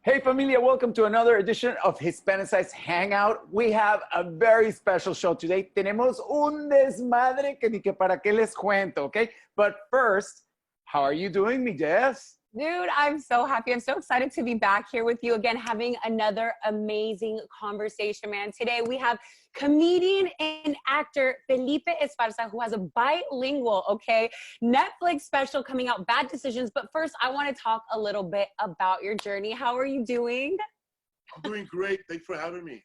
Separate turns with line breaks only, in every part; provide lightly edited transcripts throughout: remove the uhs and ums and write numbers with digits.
Hey familia, welcome to another edition of Hispanicize Hangout. We have a very special show today. Tenemos un desmadre que ni que para qué les cuento, okay? But first, how are you doing, mi Jess?
Dude, I'm so happy. I'm so excited to be back here with you again, having another amazing conversation, man. Today we have comedian and actor Felipe Esparza, who has a bilingual, Netflix special coming out, Bad Decisions. But first, I want to talk a little bit about your journey. How are you doing?
I'm doing great. Thanks for having me.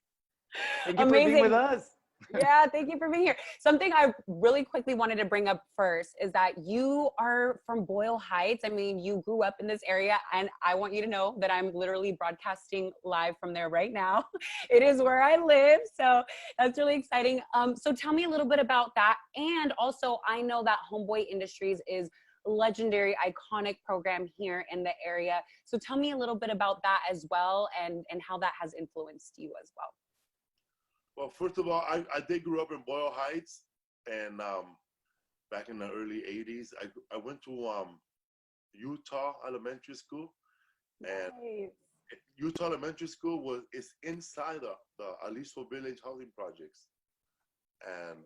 Thank you for being with us.
Yeah, thank you for being here. Something I really quickly wanted to bring up first is that you are from Boyle Heights. I mean, you grew up in this area, and I want you to know that I'm literally broadcasting live from there right now. It is where I live, so that's really exciting. So tell me a little bit about that. And also, I know that Homeboy Industries is a legendary, iconic program here in the area. So tell me a little bit about that as well, and how that has influenced you as well.
Well, first of all, I did grow up in Boyle Heights, and back in the early 80s, I went to Utah Elementary School, and
Nice.
Utah Elementary School is inside the Aliso Village housing projects. And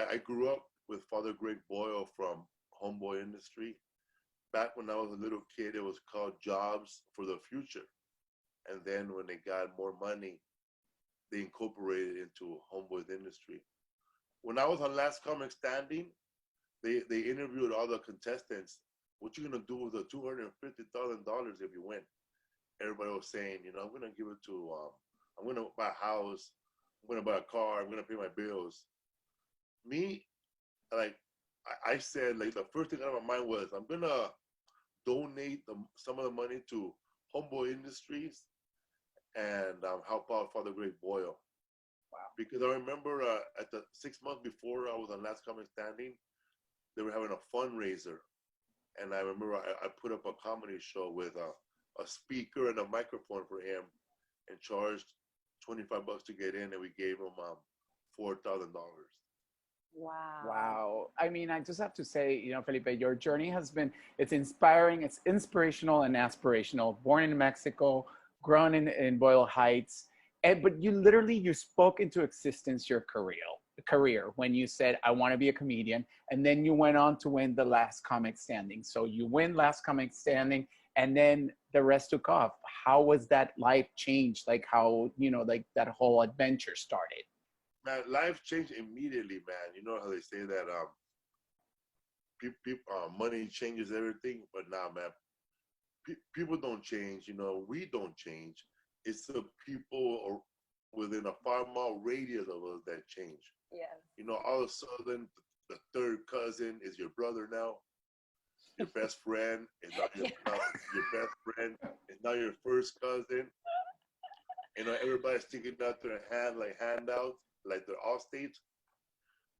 I grew up with Father Greg Boyle from Homeboy Industry. Back when I was a little kid, it was called Jobs for the Future. And then when they got more money, they incorporated into Homeboy's Industry. When I was on Last Comic Standing, they interviewed all the contestants. What you gonna do with the $250,000 if you win? Everybody was saying, I'm gonna give it to, I'm gonna buy a house, I'm gonna buy a car, I'm gonna pay my bills. Me, I said, the first thing out of my mind was, I'm gonna donate some of the money to Homeboy Industries and help out Father Greg Boyle.
Wow.
Because I remember at the 6 months before I was on Last Comic Standing, they were having a fundraiser. And I remember I put up a comedy show with a speaker and a microphone for him and charged $25 to get in, and we gave him $4,000.
Wow.
Wow. I mean, I just have to say, Felipe, your journey has been, it's inspiring, it's inspirational and aspirational. Born in Mexico, grown in Boyle Heights, but you spoke into existence your career when you said, I want to be a comedian, and then you went on to win the Last Comic Standing. So you win Last Comic Standing, and then the rest took off. How was that life changed? Like how, that whole adventure started?
Man, life changed immediately, man. You know how they say that money changes everything, but nah, man. People don't change, we don't change. It's the people within a 5-mile radius of us that change.
Yeah.
All of a sudden, the third cousin is your brother now. Your best friend is not your best friend. It's now your first cousin. Everybody's sticking out their hand like handouts, like they're all states.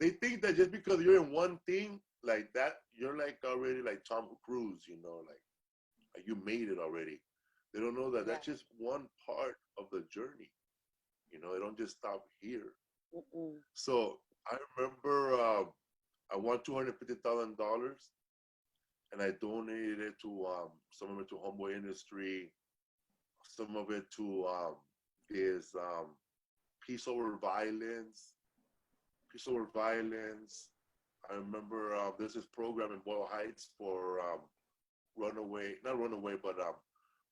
They think that just because you're in one thing like that, you're like already like Tom Cruise, like you made it already. They don't know that that's just one part of the journey. They don't just stop here.
Mm-mm.
So I remember I won $250,000, and I donated it to some of it to Homeboy Industry, some of it to this Peace Over Violence. Peace Over Violence. I remember there's this program in Boyle Heights for not runaway, but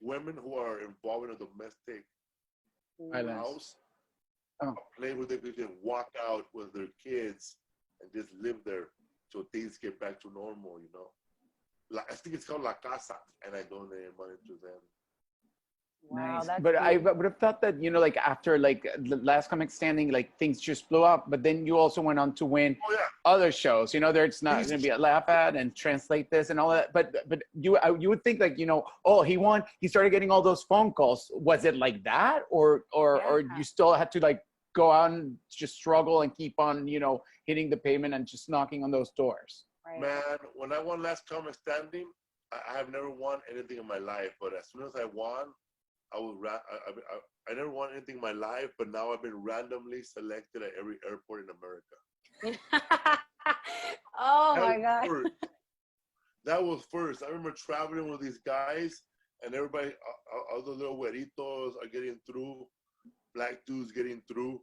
women who are involved in a domestic house, a place where they can walk out with their kids and just live there till things get back to normal, I think it's called La Casa, and I donated money to them.
Wow,
Nice.
that's
But I
beautiful.
would have thought that, after the Last Comic Standing, things just blew up. But then you also went on to win other shows. There's not going to be a laugh at and translate this and all that. But you would think he won. He started getting all those phone calls. Was it like that, or you still had to go out and just struggle and keep on hitting the pavement and just knocking on those doors?
Right.
Man, when I won Last Comic Standing, I have never won anything in my life. But as soon as I won, I never won anything in my life, but now I've been randomly selected at every airport in America.
Oh my God.
That was first. I remember traveling with these guys, and everybody, all the little güeritos are getting through, black dudes getting through,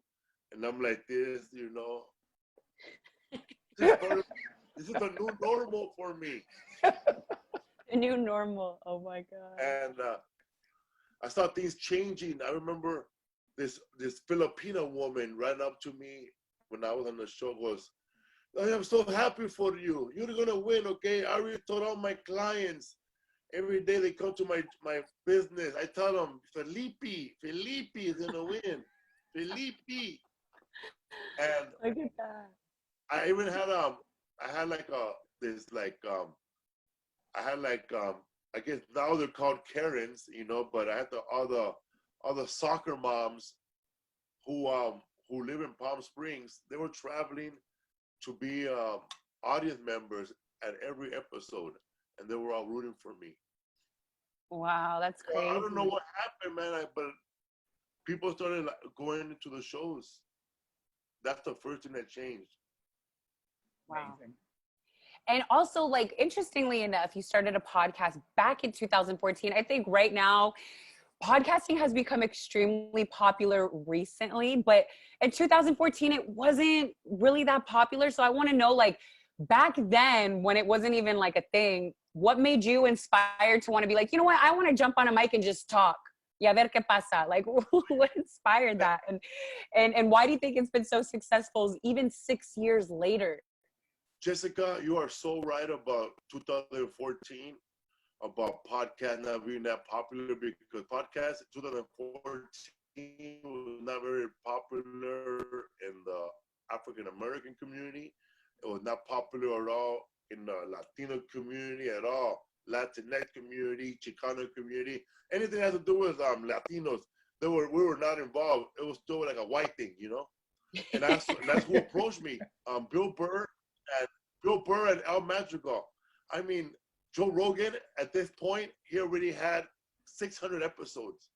and I'm like this, you know. This is the new normal for me.
The new normal. Oh my God.
And I saw things changing. I remember this Filipino woman ran up to me when I was on the show, goes, I am so happy for you. You're going to win, okay? I already told all my clients. Every day they come to my business. I tell them, Felipe is going to win. Felipe. And
Look at that.
I even had I guess now they're called Karens, you know, but I had all the soccer moms who live in Palm Springs. They were traveling to be audience members at every episode, and they were all rooting for me.
Wow, that's crazy.
Well, I don't know what happened, man, but people started going into the shows. That's the first thing that changed.
Wow. Amazing. And also, like, interestingly enough, you started a podcast back in 2014. I think right now, podcasting has become extremely popular recently, but in 2014, it wasn't really that popular. So I want to know, like, back then, when it wasn't even like a thing, what made you inspired to want to be like, you know what, I want to jump on a mic and just talk. Y a ver qué pasa. Like, what inspired that? And why do you think it's been so successful even 6 years later?
Jessica, you are so right about 2014, about podcast not being that popular, because podcast in 2014 was not very popular in the African American community. It was not popular at all in the Latino community at all. Latinx community, Chicano community, anything that had to do with Latinos, we were not involved. It was still like a white thing, you know. And that's who approached me. Bill Burr and El Madrigal. I mean, Joe Rogan at this point, he already had 600 episodes,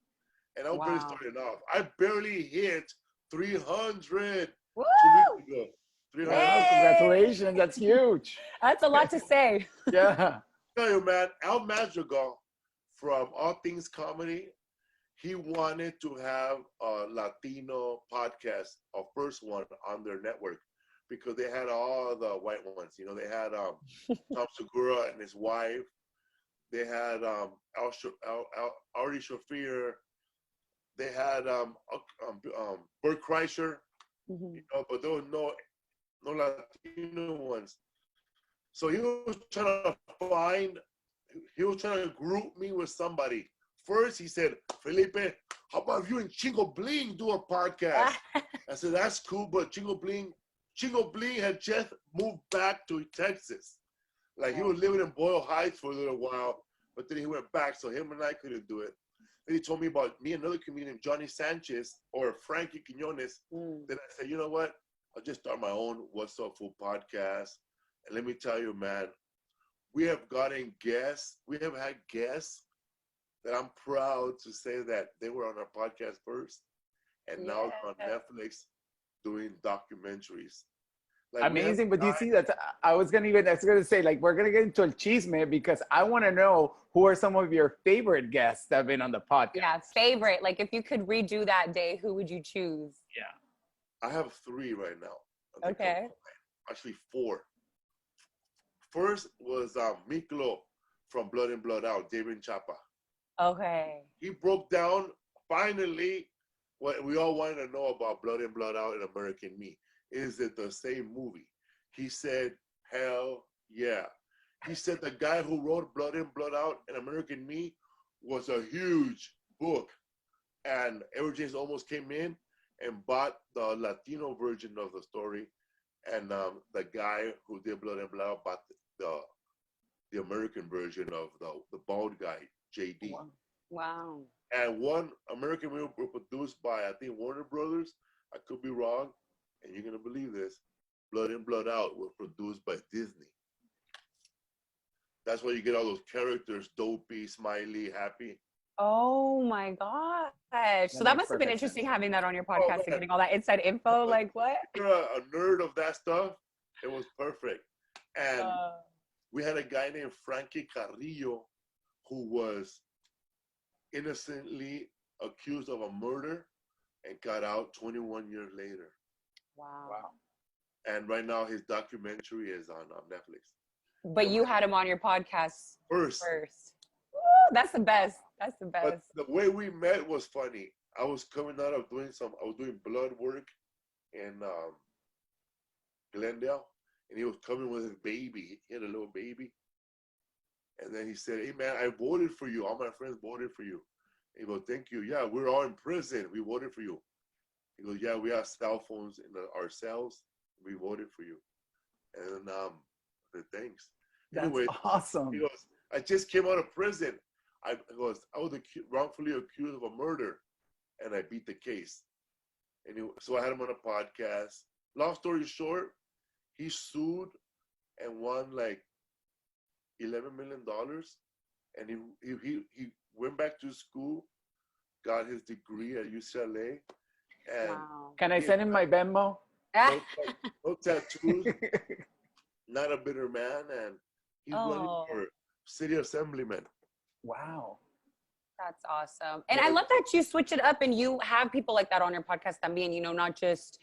and I was barely starting off. I barely hit 300
Woo!
2 weeks ago. 300.
Wow, congratulations! That's huge.
That's a lot to say.
Yeah.
I tell you, man, El Madrigal from All Things Comedy, he wanted to have a Latino podcast, a first one on their network, because they had all the white ones. You know, they had Tom Segura and his wife. They had Ari Shafir. They had Bert Kreischer.
Mm-hmm.
You know, but there was no Latino ones. So he was trying to group me with somebody. First, he said, Felipe, how about you and Chingo Bling do a podcast? I said, that's cool, but Chingo Bling had just moved back to Texas. Like, he was living in Boyle Heights for a little while, but then he went back, so him and I couldn't do it. Then he told me about me and another comedian, Johnny Sanchez, or Frankie Quinones. Then I said, you know what? I'll just start my own What's Up Food podcast. And let me tell you, man, we have gotten guests. We have had guests that I'm proud to say that they were on our podcast first, and now they're on Netflix doing documentaries. Like,
amazing. But you see that I was gonna say, like, we're gonna get into El Chisme, because I want to know who are some of your favorite guests that have been on the podcast.
Yeah, favorite. Like, if you could redo that day, who would you choose?
Yeah, I have 3 right now.
Okay.
Actually 4. First was Miklo from Blood and Blood Out, David Chapa.
Okay.
He broke down finally what we all wanted to know about Blood and Blood Out and American Me. Is it the same movie? He said, hell yeah. He said the guy who wrote Blood in, Blood Out and American Me was a huge book. And Edward James almost came in and bought the Latino version of the story. And the guy who did Blood and Blood Out bought the American version of the bald guy, JD.
Wow.
And one American movie was produced by, I think, Warner Brothers. I could be wrong, and you're going to believe this. Blood in, Blood Out was produced by Disney. That's why you get all those characters, Dopey, Smiley, Happy.
Oh my gosh. So that must have been interesting having that on your podcast and getting all that inside info. Like, what?
If you're a nerd of that stuff, it was perfect. And we had a guy named Frankie Carrillo who was innocently accused of a murder and got out 21 years later.
Wow.
Wow.
And right now his documentary is on Netflix.
But you had him on your podcast
First.
Woo, that's the best. That's the best.
But the way we met was funny. I was coming out of I was doing blood work in Glendale, and he was coming with his baby. He had a little baby. And then he said, "Hey man, I voted for you. All my friends voted for you." He goes, "Thank you. Yeah, we're all in prison. We voted for you." He goes, "Yeah, we have cell phones in our cells. We voted for you." And the thanks.
That's
Anyway,
awesome.
he goes, "I just came out of prison. I was wrongfully accused of a murder, and I beat the case." And so I had him on a podcast. Long story short, he sued and won like $11 million. And he went back to school, got his degree at UCLA. And
Wow.
Can I send him my Venmo?
no tattoos, not a bitter man, and he's running for city assemblyman.
Wow.
That's awesome. And I love that you switch it up and you have people like that on your podcast también, you know, not just,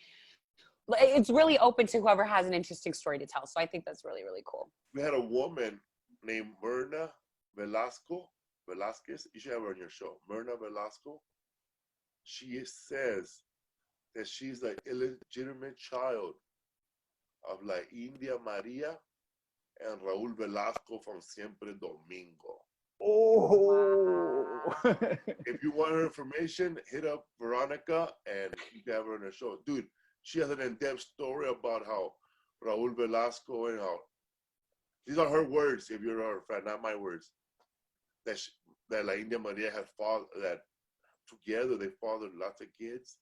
it's really open to whoever has an interesting story to tell. So I think that's really, really cool.
We had a woman named Myrna Velasquez. You should have her on your show. Myrna Velasco. She says that she's the illegitimate child of La India Maria and Raúl Velasco from Siempre Domingo.
Oh.
Wow.
If you want her information, hit up Veronica and you can have her on her show. Dude, she has an in-depth story about how Raúl Velasco and how, these are her words, if you're her fan, not my words, that La India Maria had fathered, that together they fathered lots of kids,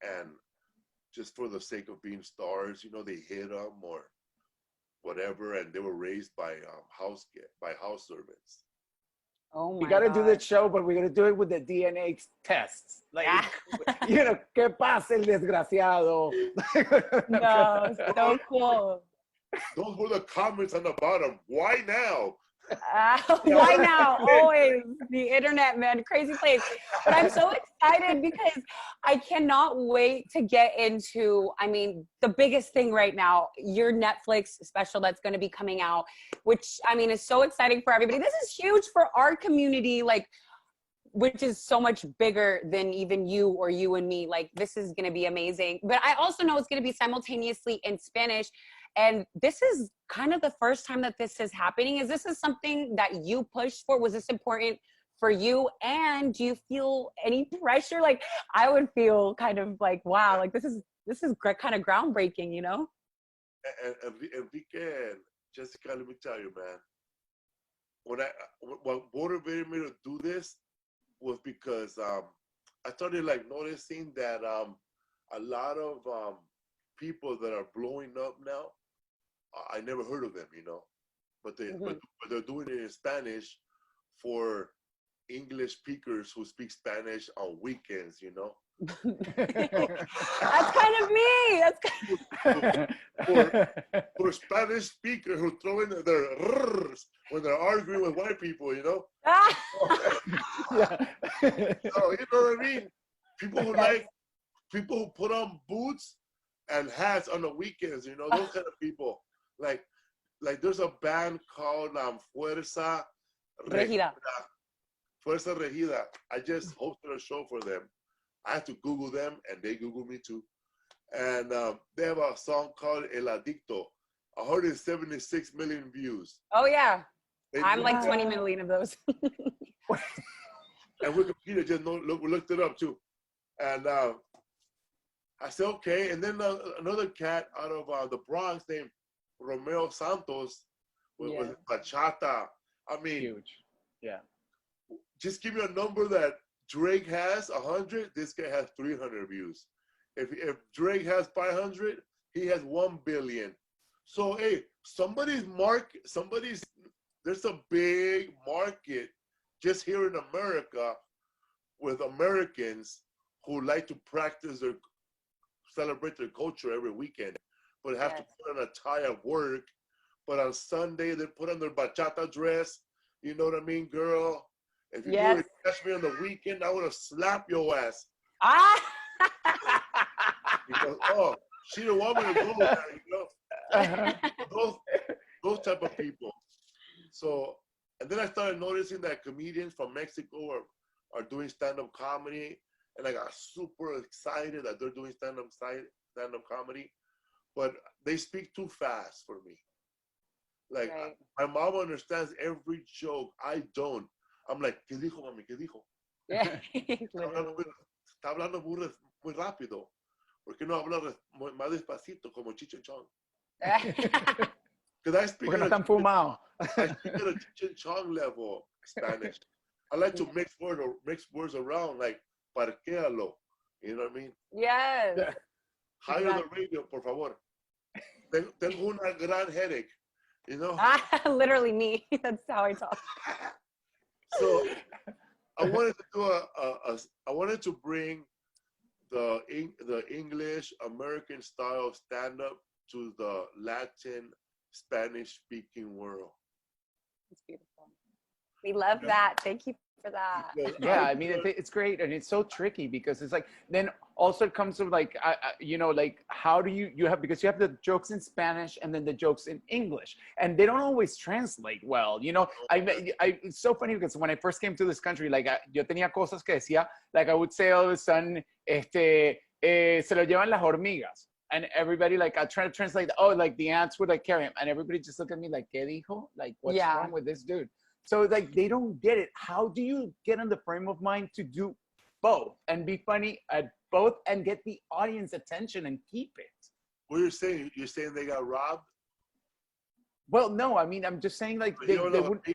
and just for the sake of being stars, you know, they hit them or whatever, and they were raised by house servants.
Oh my
We got to do the
God.
show, but we're going to do it with the DNA tests. Like, you know, ¿qué pasa el desgraciado?
No, so cool.
Those were the comments on the bottom. Why now?
Why now? Always the internet, man, crazy place. But I'm so excited because I cannot wait to get into, I mean, the biggest thing right now, your Netflix special that's going to be coming out, which I mean is so exciting for everybody. This is huge for our community, like, which is so much bigger than even you or you and me. Like, this is going to be amazing. But I also know it's going to be simultaneously in Spanish. And this is kind of the first time that this is happening. Is this something that you pushed for? Was this important for you? And do you feel any pressure? Like, I would feel kind of like, wow, like this is kind of groundbreaking, you know?
And Enrique and Jessica, let me tell you, man, what motivated me to do this was because I started like noticing that a lot of people that are blowing up now, I never heard of them, you know, but they're doing it in Spanish for English speakers who speak Spanish on weekends, you know.
That's kind of me. That's
for Spanish speakers who throw in their rrrs when they're arguing with white people, you know.
Yeah.
So, you know what I mean? People who put on boots and hats on the weekends, you know, those kind of people. Like there's a band called Fuerza
Regida.
Fuerza Regida. I just hosted a show for them. I had to Google them, and they Google me too. And they have a song called El Adicto. 176 million views.
Oh yeah, I'm like
Wow.
20 million of those.
And Wikipedia just looked it up too. And I said, okay. And then another cat out of the Bronx named Romeo Santos with bachata. I mean,
Huge. Yeah.
just give me a number that Drake has 100. This guy has 300 views. If Drake has 500, he has 1 billion. So hey, there's a big market just here in America with Americans who like to celebrate their culture every weekend, but have to put on a tie at work. But on Sunday, they put on their bachata dress. You know what I mean, girl? If you do it catch me on the weekend, I would have slapped your ass.
Ah.
Because, oh, she didn't want me to go there, you know? Those type of people. So, and then I started noticing that comedians from Mexico are doing stand-up comedy, and I got super excited that they're doing stand-up comedy, but they speak too fast for me. Like,
Right.
my mom understands every joke. I don't. I'm like, ¿qué dijo, mami? ¿Qué dijo?
Yeah.
Está hablando muy rápido. ¿Por qué no habla más despacito como Cheech and Chong? Because I speak
We're not fumado.
I speak at a Cheech and Chong level Spanish. I like to mix words around, like parquéalo. You know what I mean?
Yes.
Higher the radio, por favor. Tengo una gran headache. You know?
Literally me. That's how I talk.
So I wanted to do I wanted to bring the English American style stand up to the Latin Spanish speaking world.
It's beautiful. We love that. Thank you for that.
Yeah, I mean, it's great, and it's so tricky because it's like, then also it comes to like, you know, like how do you have, because you have the jokes in Spanish and then the jokes in English, and they don't always translate well, you know. It's so funny because when I first came to this country, like yo tenía cosas que decía, like I would say all of a sudden, se lo llevan las hormigas. And everybody, like, I try to translate, oh, like the ants would like carry him, and everybody just look at me like, ¿qué dijo? Like, what's wrong with this dude? So like they don't get it. How do you get in the frame of mind to do both and be funny at both and get the audience attention and keep it?
What you're saying? You're saying they got robbed?
Well, no, I mean, I'm just saying like they would.
Hormigas.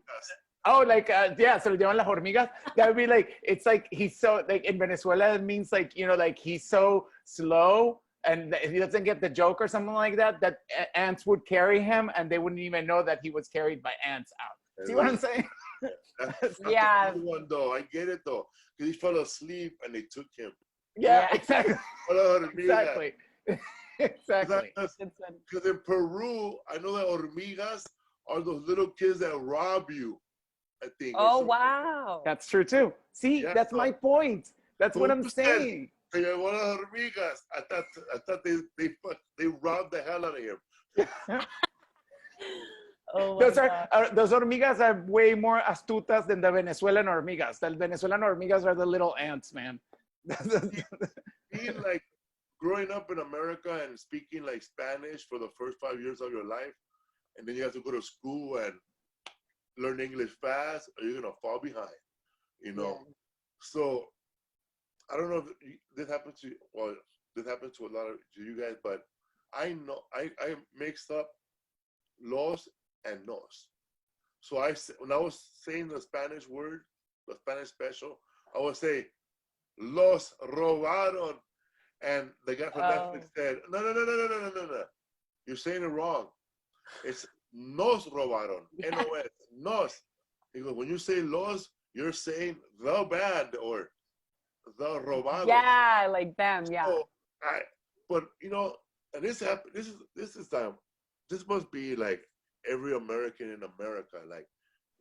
Oh, like yeah, se lo llevan las hormigas. That would be like, it's like he's so, like in Venezuela it means like, you know, like he's so slow and he doesn't get the joke or something like that, that ants would carry him and they wouldn't even know that he was carried by ants out. See what I'm saying?
That's
Yeah.
the one though. I get it though, because he fell asleep and they took him.
Yeah, exactly.
Exactly.
Exactly.
Because in Peru, I know that hormigas are those little kids that rob you, I think.
Oh, wow.
That's true too. See,
Yeah,
that's my point. That's what I'm saying.
One of the hormigas. I thought they robbed the hell out of him.
Oh,
those hormigas are way more astutas than the Venezuelan hormigas. The Venezuelan hormigas are the little ants, man.
Being like growing up in America and speaking like Spanish for the first 5 years of your life, and then you have to go to school and learn English fast, or you're gonna fall behind, you know. Yeah. So I don't know if this happens to this happens to a lot of you guys, but I know I mixed up los and nos. So when I was saying the Spanish word, the Spanish special, I would say los robaron, and the guy from Netflix said, no, you're saying it wrong. It's nos robaron, N-O-S, nos. He goes, when you say los, you're saying the band or the robados.
Yeah, like them, yeah.
So but you know, and this happened. This must be like every American in America, like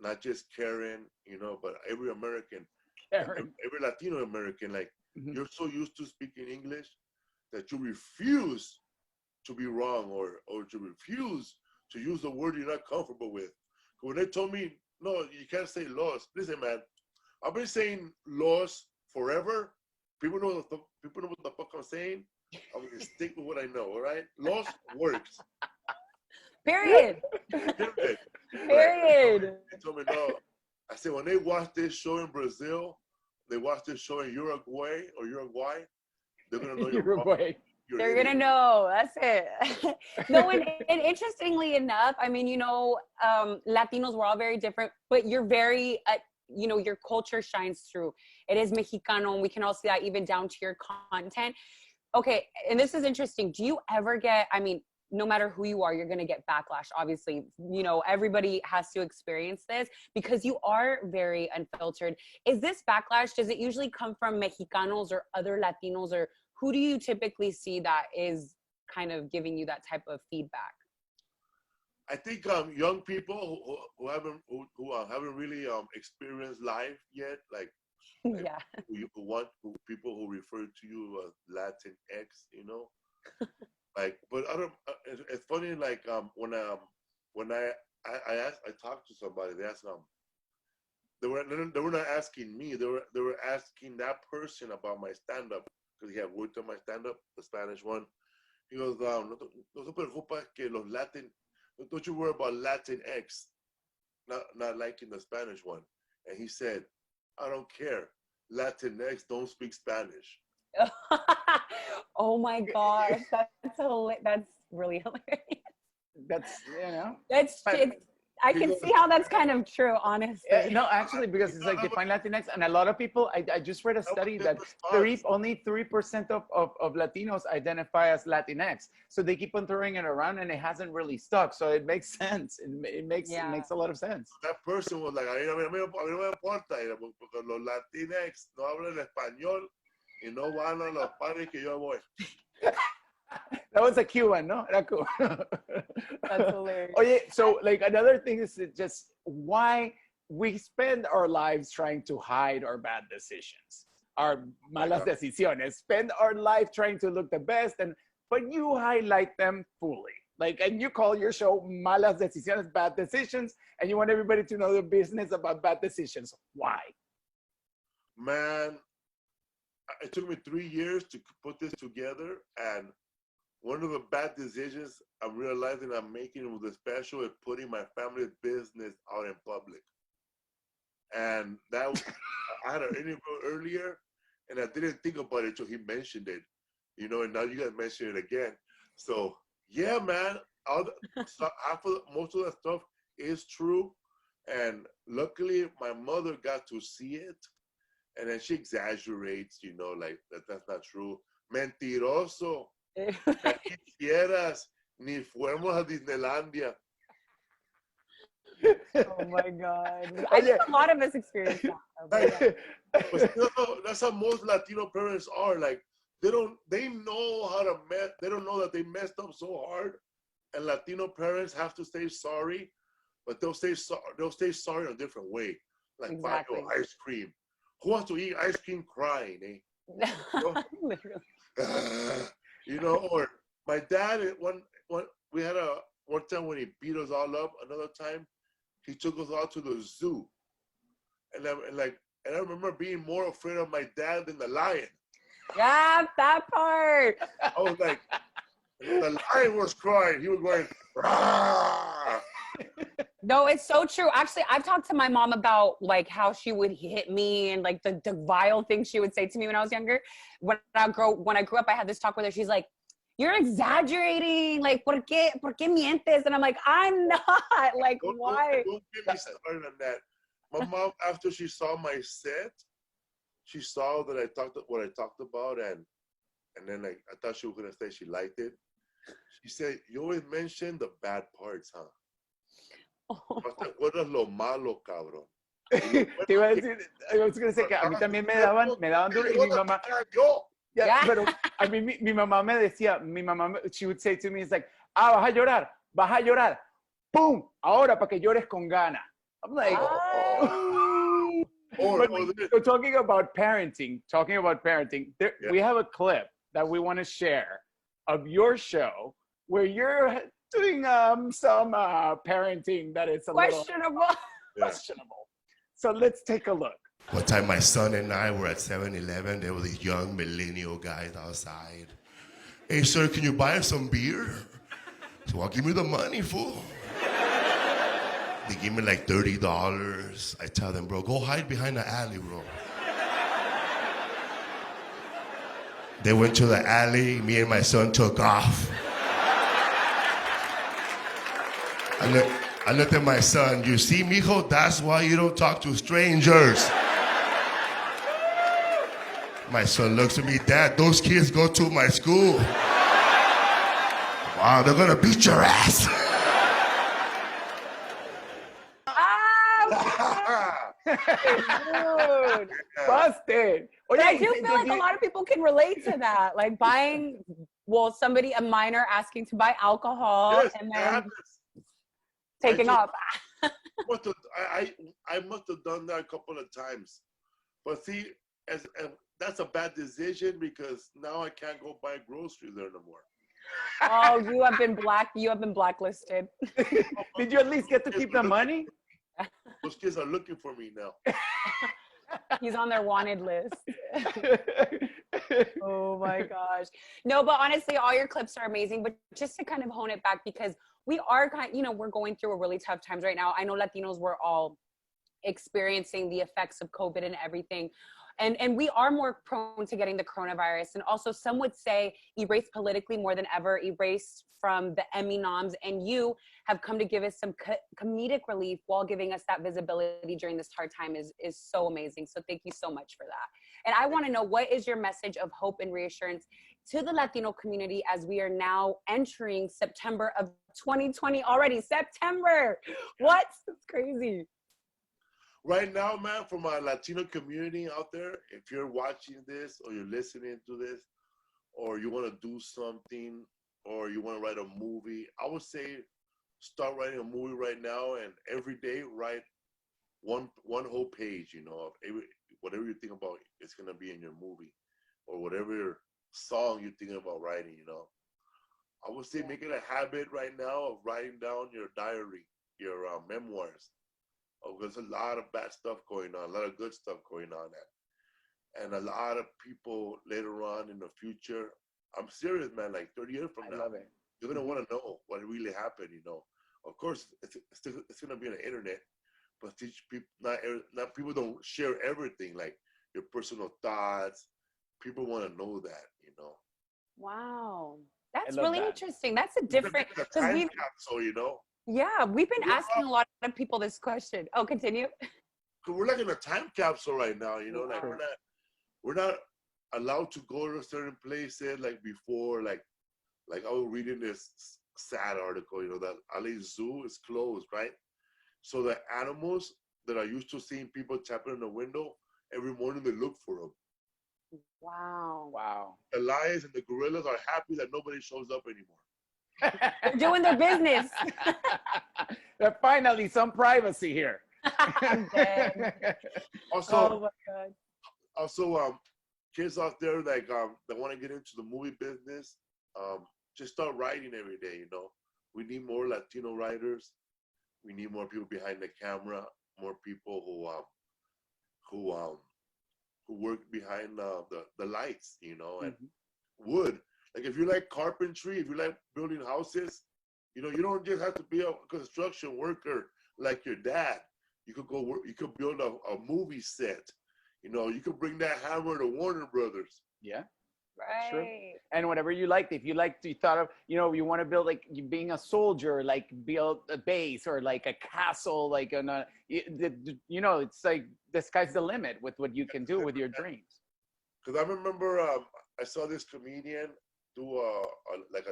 not just Karen, you know, but every American, every Latino American, like you're so used to speaking English that you refuse to be wrong or to refuse to use the word you're not comfortable with. When they told me, no, you can't say los. Listen, man, I've been saying los forever. People know what the fuck I'm saying. I'm gonna stick with what I know. All right, los works.
Period. Period.
They told me no. I said when they watch this show in Brazil, they watch this show in Uruguay, they're gonna know
Uruguay.
They're gonna know. That's it. No, and interestingly enough, I mean, you know, Latinos, we're all very different, but you're very, you know, your culture shines through. It is Mexicano, and we can all see that even down to your content. Okay, and this is interesting. Do you ever get, I mean, no matter who you are, you're going to get backlash. Obviously, you know, everybody has to experience this because you are very unfiltered. Is this backlash, does it usually come from Mexicanos or other Latinos, or who do you typically see that is kind of giving you that type of feedback?
I think young people who haven't really experienced life yet, like Like,
Yeah.
people who refer to you as Latin X, you know. Like, but other, it's funny. Like, I talked to somebody. They asked they were not asking me. They were asking that person about my stand up because he had worked on my stand up, the Spanish one. He goes, no te preocupas que los Latin, don't you worry about Latin X, not liking the Spanish one. And he said, I don't care. Latin X don't speak Spanish.
Oh my gosh, that's really hilarious.
That's, you know.
That's I can see how that's kind of true, honestly.
No, actually, because it's like define Latinx, and a lot of people. I just read a study that only 3% of Latinos identify as Latinx, so they keep on throwing it around, and it hasn't really stuck. So it makes sense. It makes a lot of sense.
That person was like, a mí no me importa, porque los Latinx no hablan español y no van a los parties que yo voy.
That was a Cuban, no? Era cool.
That's hilarious.
Oye, so like another thing is just why we spend our lives trying to hide our bad decisions, our malas decisiones. Spend our life trying to look the best, but you highlight them fully. Like, and you call your show Malas Decisiones, Bad Decisions, and you want everybody to know the business about bad decisions. Why?
Man, it took me 3 years to put this together, and one of the bad decisions I'm realizing I'm making with the special is putting my family's business out in public. And that I had an interview earlier, and I didn't think about it until he mentioned it, you know. And now you guys mention it again. So yeah, man, most of that stuff is true, and luckily my mother got to see it, and then she exaggerates, you know, like that's not true. Mentiroso. Ya quisieras, ni fuimos a Disneylandia.
Oh my God. I think a lot of us experience that.
That's how most Latino parents are. Like, they know that they messed up so hard, and Latino parents have to say sorry, but they'll say sorry in a different way. Like, exactly. Buy your ice cream. Who wants to eat ice cream crying, eh?
Literally.
You know, or my dad, one time when he beat us all up, another time he took us all to the zoo, and I remember being more afraid of my dad than the lion.
Yeah, that part.
I was like, the lion was crying, he was going, rah!
No, it's so true. Actually, I've talked to my mom about like how she would hit me and like the vile things she would say to me when I was younger. When I grew up, I had this talk with her. She's like, "You're exaggerating. Like, ¿por qué mientes?" And I'm like, "I'm not. Like, why?"
Don't get me started on that. My mom, after she saw my set, she saw that what I talked about, and then like I thought she was gonna say she liked it. She said, "You always mention the bad parts, huh? No te acuerdas lo malo, cabrón."
Te iba a decir, I was going to say que a mí también me daban duro, y mi mamá, pero a mí mi mamá me decía, she would say to me, it's like, vas a llorar, ¡pum! Ahora para que llores con gana. I'm like, so talking about parenting, we have a clip that we want to share of your show where you're doing some parenting that is a
questionable.
Questionable. So let's take a look.
One time my son and I were at 7-Eleven. There were these young millennial guys outside. "Hey, sir, can you buy us some beer?" So, "Well, give me the money, fool." They give me like $30. I tell them, "Bro, go hide behind the alley, bro." They went to the alley. Me and my son took off. I looked at my son. "You see, mijo, that's why you don't talk to strangers." My son looks at me, "Dad, those kids go to my school." "Wow, they're gonna beat your ass."
Dude.
Busted.
But I do feel like a lot of people can relate to that. Like buying, a minor asking to buy alcohol, yes, and then taking off.
I must have done that a couple of times. But see, as that's a bad decision because now I can't go buy groceries there no more.
Oh, you have been blacklisted.
Did you at least get to keep the money?
Those kids are looking for me now.
He's on their wanted list. Oh my gosh. No, but honestly, all your clips are amazing. But just to kind of hone it back, because we are we're going through a really tough times right now. I know Latinos were all experiencing the effects of COVID and everything. And we are more prone to getting the coronavirus. And also some would say erased politically more than ever, erased from the Emmy noms. And you have come to give us some comedic relief while giving us that visibility during this hard time is so amazing. So thank you so much for that. And I want to know, what is your message of hope and reassurance to the Latino community as we are now entering September of 2020 already? September. What? That's crazy.
Right now, man, for my Latino community out there, if you're watching this or you're listening to this, or you want to do something, or you want to write a movie, I would say start writing a movie right now, and every day write one whole page, of whatever you think about it's going to be in your movie, or whatever song you're thinking about writing, I would say make it a habit right now of writing down your diary, your memoirs. Oh, there's a lot of bad stuff going on, a lot of good stuff going on, and a lot of people later on in the future. I'm serious, man. Like 30 years from now, you're gonna want to know what really happened. Of course, it's gonna be on the internet, but teach people not people don't share everything, like your personal thoughts. People want to know that.
Wow, that's really interesting. That's a different
because we've capsule,
Yeah, we've been asking a lot of people this question. Oh, continue.
We're like in a time capsule right now, like we're not allowed to go to certain places like before. Like I was reading this sad article, that LA Zoo is closed, right? So the animals that are used to seeing people tapping on the window, every morning they look for them.
Wow.
The lions and the gorillas are happy that nobody shows up anymore.
They're doing their business.
There's finally some privacy here.
I'm dead.
Also,
oh my God.
Also, kids out there that want to get into the movie business, just start writing every day. We need more Latino writers. We need more people behind the camera. More people who work behind the lights. And wood. Like if you like carpentry, if you like building houses, you don't just have to be a construction worker like your dad. You could go work. You could build a movie set. You could bring that hammer to Warner Brothers.
Yeah.
Right.
True. And whatever you liked, if you thought of, you want to build like you being a soldier, like build a base or like a castle, like it's like the sky's the limit with what you can do with your dreams.
Because I remember I saw this comedian do a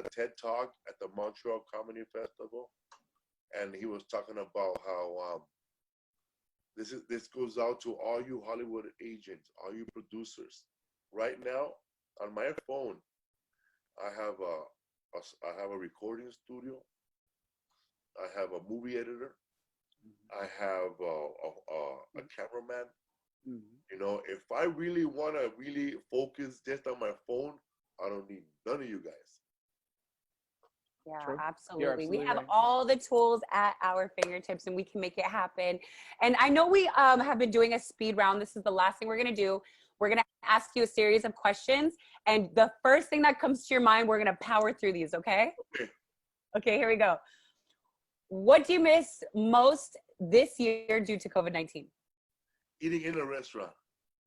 TED Talk at the Montreal Comedy Festival, and he was talking about how this goes out to all you Hollywood agents, all you producers. Right now, on my phone, I have a recording studio. I have a movie editor. I have a cameraman. If I really want to really focus just on my phone, I don't need none of you guys.
Yeah,
True.
absolutely. We have
right.
all the tools at our fingertips and we can make it happen. And I know we have been doing a speed round. This is the last thing we're going to do. We're going to ask you a series of questions. And the first thing that comes to your mind, we're going to power through these, okay? Okay, here we go. What do you miss most this year due to COVID-19?
Eating in a restaurant.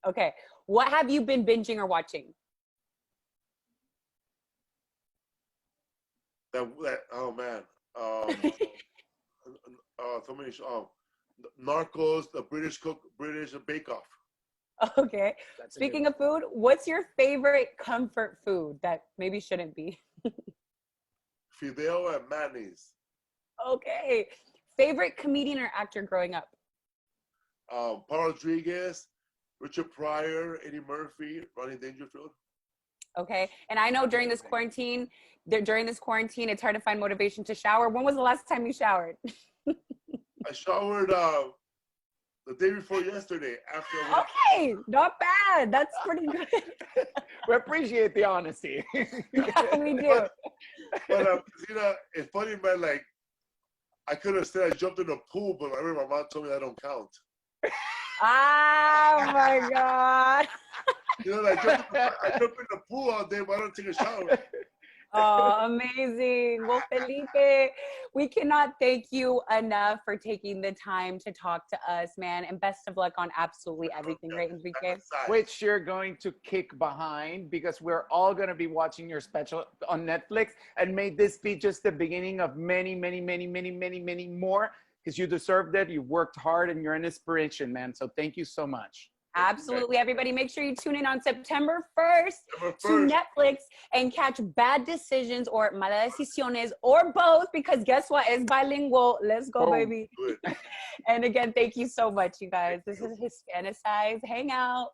Okay. What have you been binging or watching?
Oh man. So many Narcos, the British Bake Off.
Okay. Speaking of food, what's your favorite comfort food that maybe shouldn't be?
Fideo and mayonnaise.
Okay. Favorite comedian or actor growing up?
Paul Rodriguez, Richard Pryor, Eddie Murphy, Rodney Dangerfield.
Okay. And I know during this quarantine, it's hard to find motivation to shower. When was the last time you showered?
I showered the day before yesterday after.
Okay, not bad. That's pretty good.
We appreciate the honesty.
Yeah, we do.
But you know, it's funny, man. Like, I could have said I jumped in the pool, but I remember my mom told me that don't count.
Oh my God.
You know, like, I jump in the pool all day, but I don't take a shower.
Oh, amazing. Well, Felipe, we cannot thank you enough for taking the time to talk to us, man. And best of luck on absolutely everything, right, Enrique?
Which you're going to kick behind, because we're all going to be watching your special on Netflix. And may this be just the beginning of many, many, many, many, many, many more, because you deserved it. You worked hard and you're an inspiration, man. So thank you so much.
Absolutely. Everybody, make sure you tune in on September 1st to Netflix and catch Bad Decisions or Malas Decisiones or both, because guess what? It's bilingual. Let's go, baby. And again, thank you so much, you guys. This is Hispanicize Hangout.